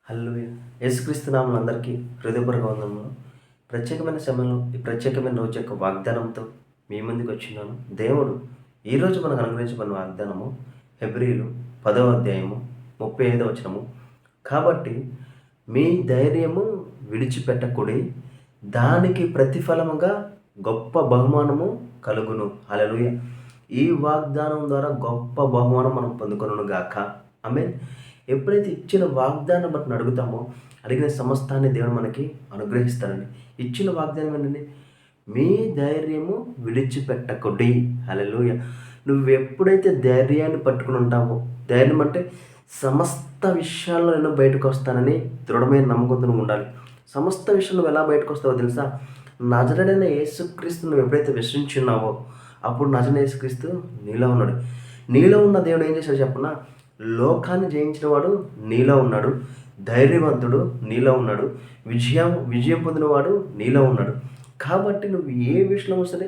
హల్లెలూయా. యేసుక్రీస్తు నామములో అందరికీ హృదయపూర్వక వందనములు. ప్రత్యేకమైన సమయంలో ఈ ప్రత్యేకమైన రోజు యొక్క వాగ్దానంతో మీ ముందుకు వచ్చినాను. దేవుడు ఈరోజు మనకు అనుగ్రహించబడిన వాగ్దానము హెబ్రీలు 10వ అధ్యాయము 35వ వచనము. కాబట్టి మీ ధైర్యము విడిచిపెట్టకుడి, దానికి ప్రతిఫలముగా గొప్ప బహుమానము కలుగును. హల్లెలూయా. ఈ వాగ్దానం ద్వారా గొప్ప బహుమానం మనం పొందుకొనును గాక. ఆమేన్. ఎప్పుడైతే ఇచ్చిన వాగ్దానం బట్టి అడుగుతామో అడిగిన సమస్తాన్ని దేవుడు మనకి అనుగ్రహిస్తాడండి. ఇచ్చిన వాగ్దానం ఏంటండి? మీ ధైర్యము విడిచిపెట్టకుడి. హల్లెలూయా. నువ్వు ఎప్పుడైతే ధైర్యాన్ని పట్టుకుని ఉంటావో, ధైర్యం అంటే సమస్త విషయాల్లో నేను బయటకు వస్తానని దృఢమైన నమ్మకంతో నువ్వు ఉండాలి. సమస్త విషయంలో నువ్వు ఎలా బయటకు వస్తావో తెలుసా? నజరేయుడైన యేసుక్రీస్తు నువ్వు ఎప్పుడైతే విశ్వసించున్నావో అప్పుడు నజరేయుడైన యేసుక్రీస్తు నీలో ఉన్నాడు. నీలో ఉన్న దేవుడు ఏం చేశాడు చెప్పనా? లోకాన్ని జయించిన వాడు నీలో ఉన్నాడు, ధైర్యవంతుడు నీలో ఉన్నాడు, విజయం పొందినవాడు నీలో ఉన్నాడు. కాబట్టి నువ్వు ఏ విషయంలో సరే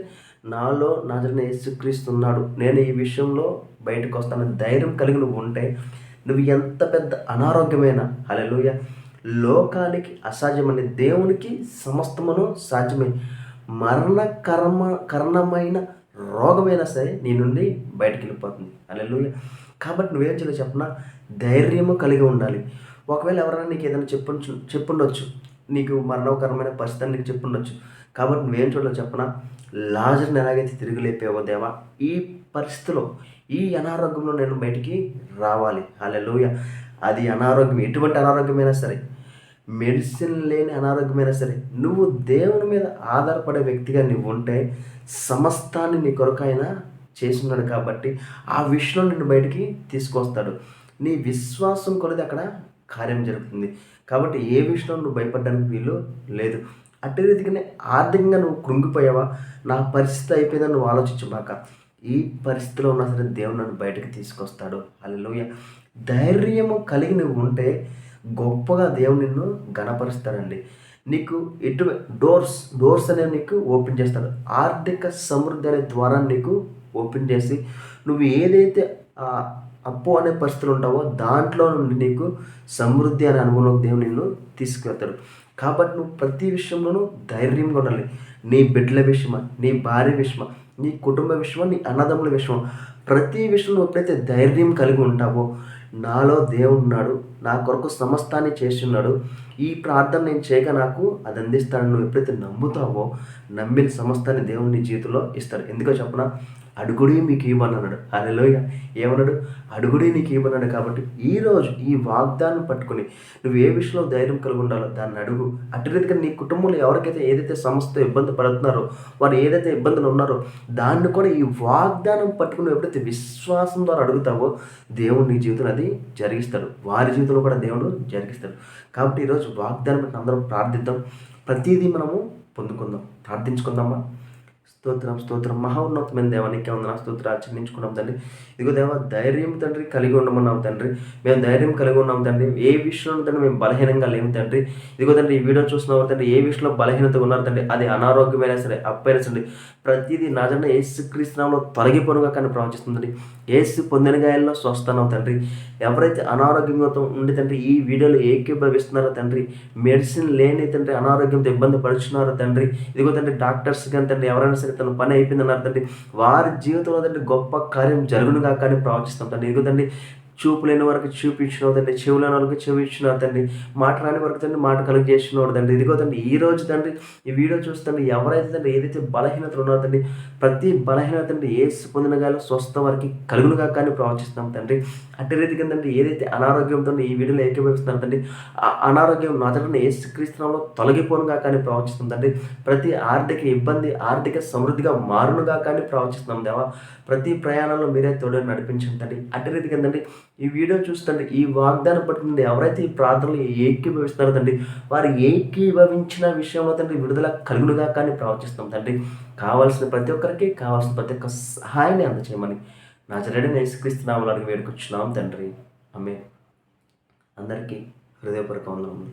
నాలో నజరేయుడైన యేసుక్రీస్తు ఉన్నాడు, నేను ఈ విషయంలో బయటకు వస్తానని ధైర్యం కలిగి నువ్వు ఉంటే నువ్వు ఎంత పెద్ద అనారోగ్యమైన, హల్లెలూయా, లోకానికి అసాధ్యమని దేవునికి సమస్తమును సాధ్యమే, కారణమైన రోగమైనా సరే నీ నుండి బయటకు వెళ్ళిపోతుంది. హల్లెలూయా. కాబట్టి నువ్వేం చేయాలో చెప్పనా? ధైర్యము కలిగి ఉండాలి. ఒకవేళ ఎవరైనా నీకు ఏదైనా చెప్పుండొచ్చు, నీకు మరణకరమైన పరిస్థితి నీకు చెప్పుండొచ్చు. కాబట్టి నువ్వేం చూడాలో చెప్పనా? లాజరుని ఎలాగైతే తిరిగి లేపావో దేవా, ఈ పరిస్థితిలో ఈ అనారోగ్యంలో నేను బయటికి రావాలి. హల్లెలూయా. అది అనారోగ్యం, ఎటువంటి అనారోగ్యమైనా సరే, మెడిసిన్ లేని అనారోగ్యమైనా సరే, నువ్వు దేవుని మీద ఆధారపడే వ్యక్తిగా నువ్వు ఉంటే సమస్తాన్ని నీ కొరకు ఆయన చేస్తున్నాడు. కాబట్టి ఆ విషయంలో నిన్ను బయటికి తీసుకొస్తాడు. నీ విశ్వాసం కొలది అక్కడ కార్యం జరుగుతుంది. కాబట్టి ఏ విషయంలో నువ్వు భయపడడానికి వీలు లేదు. అట్టి రీతిగానే ఆర్థికంగా నువ్వు కృంగిపోయావా, నా పరిస్థితి అయిపోయిందని నువ్వు ఆలోచించబాక. ఈ పరిస్థితిలో ఉన్నా సరే దేవుడు నన్ను బయటకు తీసుకొస్తాడు. హల్లెలూయా. ధైర్యము కలిగి నువ్వు ఉంటే గొప్పగా దేవుడు నిన్ను ఘనపరుస్తాడండి. నీకు డోర్స్ అనేవి నీకు ఓపెన్ చేస్తాడు. ఆర్థిక సమృద్ధి అనే ద్వారాన్ని నీకు ఓపెన్ చేసి నువ్వు ఏదైతే అప్పు అనే పరిస్థితులు ఉంటావో దాంట్లో నుండి నీకు సమృద్ధి అనే అనుభవంలోకి దేవుడు నిన్ను తీసుకెళ్తాడు. కాబట్టి నువ్వు ప్రతి విషయంలోనూ ధైర్యంగా ఉండాలి. నీ బిడ్డల విషయమా, నీ భార్య విషయమా, నీ కుటుంబ విషయమా, నీ అన్నదమ్ముల విషయమా, ప్రతి విషయంలో ఎప్పుడైతే ధైర్యం కలిగి ఉంటావో, నాలో దేవుడు ఉన్నాడు, నా కొరకు సమస్తాన్ని చేస్తున్నాడు, ఈ ప్రార్థన నేను చేయక నాకు అది అందిస్తాను నువ్వు ఎప్పుడైతే నమ్ముతావో, నమ్మిన సమస్తాన్ని దేవుడు నీ జీవితంలో ఇస్తాడు. ఎందుకో చెప్పనా? అడుగుడి మీకు ఇవ్వమన్నాడు. హల్లెలూయా. ఏమన్నాడు? అడుగుడి నీకు ఇవ్వమన్నాడు. కాబట్టి ఈరోజు ఈ వాగ్దానం పట్టుకుని నువ్వు ఏ విషయంలో ధైర్యం కలిగి ఉండాలో దాన్ని అడుగు. అటు రీతిగా నీ కుటుంబంలో ఎవరికైతే ఏదైతే సమస్యతో ఇబ్బంది పడుతున్నారో, వారు ఏదైతే ఇబ్బందులు ఉన్నారో దాన్ని కూడా ఈ వాగ్దానం పట్టుకుని ఎప్పుడైతే విశ్వాసం ద్వారా అడుగుతావో దేవుడు నీ జీవితంలో అది జరిగిస్తాడు. వారి జీవితంలో కూడా దేవుడు జరిగిస్తాడు. కాబట్టి ఈరోజు వాగ్దానం బట్టి అందరం ప్రార్థిద్దాం. ప్రతిదీ మనము పొందుకుందాం. ప్రార్థించుకుందామా? స్తోత్రం మహోన్నతమైన దేవానికి వందనాలు, స్తోత్రాలు చెల్లించుకున్నాం తండ్రి. ఇదిగో దేవా, ధైర్యం తండ్రి కలిగి ఉండమన్నాం తండ్రి. మేము ధైర్యం కలిగి ఉన్నాం తండ్రి. ఏ విషయంలో తండ్రి మేము బలహీనంగా లేము తండ్రి. ఇదిగో తండ్రి, ఈ వీడియో చూస్తున్నారు తండ్రి, ఏ విషయంలో బలహీనతగా ఉన్నారు తండ్రి, అది అనారోగ్యమైనా సరే, అప్పైనా సరే, ప్రతిదీ నాజరైన యేసుక్రీస్తు నామములో తొలగిపోనుగా కానీ ప్రవచిస్తుంది. యేసు పొందిన గాయాల్లో స్వస్థనం తండ్రి. ఎవరైతే అనారోగ్యంతో ఉండి తండ్రి ఈ వీడియోలో ఏకీభవిస్తున్నారో తండ్రి, మెడిసిన్ లేని తండ్రి అనారోగ్యంతో ఇబ్బంది పడుచున్నారో తండ్రి, ఇదిగో తండ్రి డాక్టర్స్ కానీ తండ్రి ఎవరైనా సరే తన పని అయిపోయిందన్నారు తండ్రి, వారి జీవితంలో తండ్రి గొప్ప కార్యం జరుగునుగా కానీ ప్రవచిస్తాం తండ్రి. ఇదిగో తండ్రి, చూపు లేని వరకు చూపించినావు తండ్రి, చెవు లేని వరకు చెవి ఇచ్చినావు తండ్రి, మాట రాని వరకు తండ్రి మాట కలిగి చేసినాడు తండ్రి. ఇదిగో తండ్రి, ఈ రోజు తండ్రి ఈ వీడియో చూస్తుంది ఎవరైతే తండ్రి ఏదైతే బలహీనతలు ఉన్నారో తండ్రి, ప్రతి బలహీనత తండ్రి యేసు పొందిన గాయాలు స్వస్థ వారికి కలుగునుగా కానీ ప్రవచిస్తాం తండ్రి. అట్టి రీతిగా తండ్రి ఏదైతే అనారోగ్యంతో ఈ వీడియోలో ఏకీభవిస్తున్నారు తండ్రి, ఆ అనారోగ్యం నాజరైన యేసుక్రీస్తు నామములో తొలగిపోనుగా కానీ ప్రవచిస్తాం తండ్రి. ప్రతి ఆర్థిక ఇబ్బంది ఆర్థిక సమృద్ధిగా మారునుగా కానీ ప్రవచిస్తున్నాం దేవా. ప్రతి ప్రయాణంలో మీరే తోడు నడిపించండి తండ్రి. అట్టి రీతిగా తండ్రి ఈ వీడియో చూస్తుంది ఈ వాగ్దానం పట్టుకుంది ఎవరైతే ఈ ప్రార్థనలు ఏకీభవిస్తున్నారో తండ్రి, వారు ఏకీభవించిన విషయంలో తండ్రి విడుదల కలుగునుగా కానీ ప్రవచిస్తాం తండ్రి. కావాల్సిన ప్రతి ఒక్కరికి కావాల్సిన ప్రతి ఒక్క సహాయాన్ని అందచేయమని నజరేయుడైన యేసుక్రీస్తు నామములో అడిగి వేడుకొచ్చున్నాం తండ్రి. ఆమేన్. అందరికీ హృదయపూర్వక వందనములు.